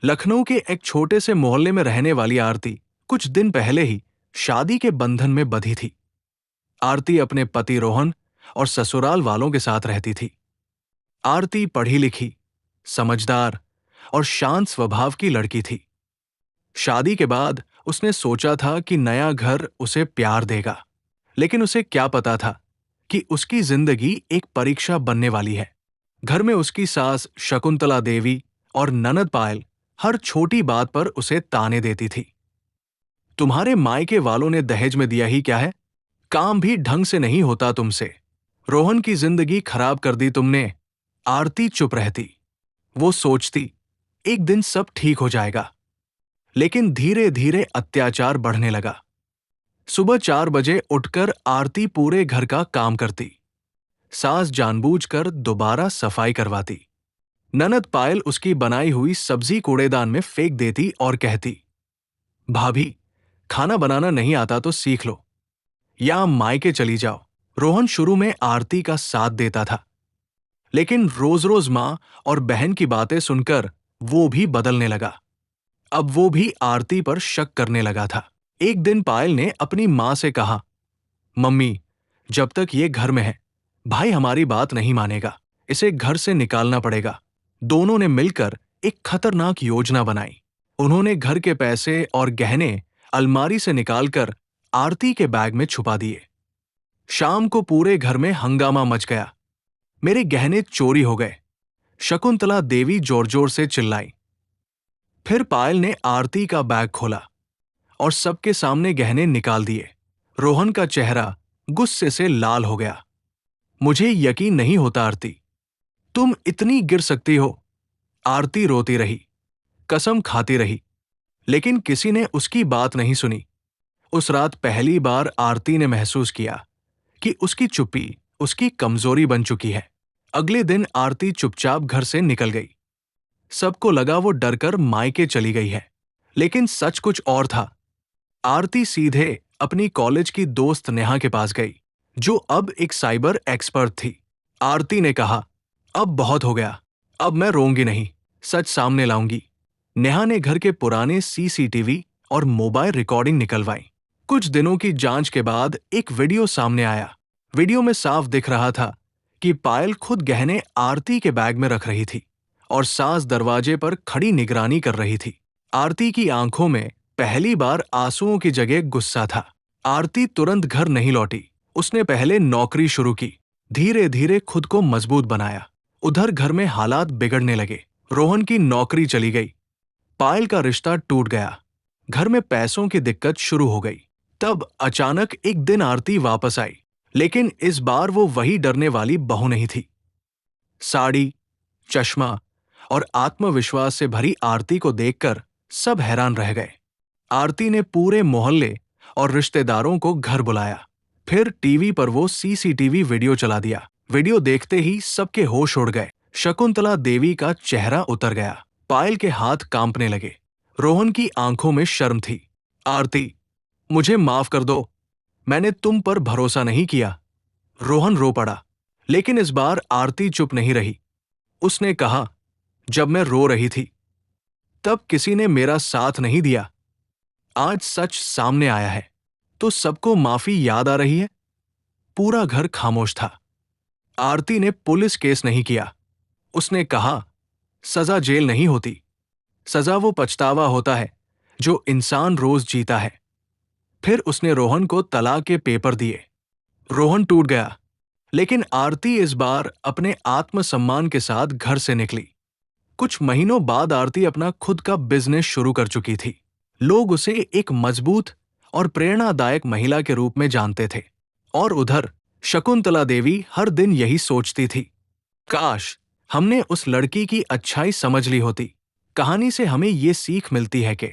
लखनऊ के एक छोटे से मोहल्ले में रहने वाली आरती कुछ दिन पहले ही शादी के बंधन में बंधी थी। आरती अपने पति रोहन और ससुराल वालों के साथ रहती थी। आरती पढ़ी लिखी, समझदार और शांत स्वभाव की लड़की थी। शादी के बाद उसने सोचा था कि नया घर उसे प्यार देगा, लेकिन उसे क्या पता था कि उसकी जिंदगी एक परीक्षा बनने वाली है। घर में उसकी सास शकुंतला देवी और ननद पायल हर छोटी बात पर उसे ताने देती थी। तुम्हारे मायके वालों ने दहेज में दिया ही क्या है? काम भी ढंग से नहीं होता तुमसे। रोहन की जिंदगी खराब कर दी तुमने। आरती चुप रहती। वो सोचती एक दिन सब ठीक हो जाएगा, लेकिन धीरे धीरे अत्याचार बढ़ने लगा। सुबह 4 बजे उठकर आरती पूरे घर का काम करती। सास जानबूझकर दोबारा सफाई करवाती। ननद पायल उसकी बनाई हुई सब्जी कूड़ेदान में फेंक देती और कहती, भाभी, खाना बनाना नहीं आता तो सीख लो या मायके चली जाओ। रोहन शुरू में आरती का साथ देता था, लेकिन रोज रोज माँ और बहन की बातें सुनकर वो भी बदलने लगा। अब वो भी आरती पर शक करने लगा था। एक दिन पायल ने अपनी माँ से कहा, मम्मी, जब तक ये घर में है, भाई हमारी बात नहीं मानेगा, इसे घर से निकालना पड़ेगा। दोनों ने मिलकर एक खतरनाक योजना बनाई। उन्होंने घर के पैसे और गहने अलमारी से निकालकर आरती के बैग में छुपा दिए। शाम को पूरे घर में हंगामा मच गया। मेरे गहने चोरी हो गए, शकुंतला देवी जोर जोर से चिल्लाई। फिर पायल ने आरती का बैग खोला और सबके सामने गहने निकाल दिए। रोहन का चेहरा गुस्से से लाल हो गया। मुझे यकीन नहीं होता आरती, तुम इतनी गिर सकती हो। आरती रोती रही, कसम खाती रही, लेकिन किसी ने उसकी बात नहीं सुनी। उस रात पहली बार आरती ने महसूस किया कि उसकी चुप्पी उसकी कमजोरी बन चुकी है। अगले दिन आरती चुपचाप घर से निकल गई। सबको लगा वो डरकर मायके चली गई है, लेकिन सच कुछ और था। आरती सीधे अपनी कॉलेज की दोस्त नेहा के पास गई, जो अब एक साइबर एक्सपर्ट थी। आरती ने कहा, अब बहुत हो गया, अब मैं रोऊंगी नहीं, सच सामने लाऊंगी। नेहा ने घर के पुराने सीसीटीवी और मोबाइल रिकॉर्डिंग निकलवाई। कुछ दिनों की जांच के बाद एक वीडियो सामने आया। वीडियो में साफ दिख रहा था कि पायल खुद गहने आरती के बैग में रख रही थी और सास दरवाजे पर खड़ी निगरानी कर रही थी। आरती की आंखों में पहली बार आंसुओं की जगह गुस्सा था। आरती तुरंत घर नहीं लौटी। उसने पहले नौकरी शुरू की, धीरे धीरे खुद को मजबूत बनाया। उधर घर में हालात बिगड़ने लगे। रोहन की नौकरी चली गई, पायल का रिश्ता टूट गया, घर में पैसों की दिक्कत शुरू हो गई। तब अचानक एक दिन आरती वापस आई, लेकिन इस बार वो वही डरने वाली बहू नहीं थी। साड़ी, चश्मा और आत्मविश्वास से भरी आरती को देखकर सब हैरान रह गए। आरती ने पूरे मोहल्ले और रिश्तेदारों को घर बुलाया। फिर टीवी पर वो सीसीटीवी वीडियो चला दिया। वीडियो देखते ही सबके होश उड़ गए। शकुंतला देवी का चेहरा उतर गया। पायल के हाथ कांपने लगे। रोहन की आंखों में शर्म थी। आरती, मुझे माफ कर दो, मैंने तुम पर भरोसा नहीं किया। रोहन रो पड़ा, लेकिन इस बार आरती चुप नहीं रही। उसने कहा, जब मैं रो रही थी तब किसी ने मेरा साथ नहीं दिया। आज सच सामने आया है तो सबको माफी याद आ रही है। पूरा घर खामोश था। आरती ने पुलिस केस नहीं किया। उसने कहा, सजा जेल नहीं होती, सजा वो पछतावा होता है जो इंसान रोज जीता है। फिर उसने रोहन को तलाक के पेपर दिए। रोहन टूट गया, लेकिन आरती इस बार अपने आत्मसम्मान के साथ घर से निकली। कुछ महीनों बाद आरती अपना खुद का बिजनेस शुरू कर चुकी थी। लोग उसे एक मजबूत और प्रेरणादायक महिला के रूप में जानते थे। और उधर शकुंतला देवी हर दिन यही सोचती थी, काश हमने उस लड़की की अच्छाई समझ ली होती। कहानी से हमें ये सीख मिलती है कि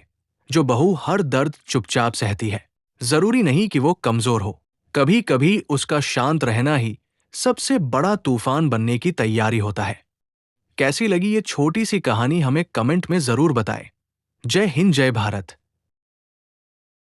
जो बहू हर दर्द चुपचाप सहती है, जरूरी नहीं कि वो कमजोर हो। कभी कभी उसका शांत रहना ही सबसे बड़ा तूफान बनने की तैयारी होता है। कैसी लगी ये छोटी सी कहानी हमें कमेंट में जरूर बताएं। जय हिंद, जय भारत।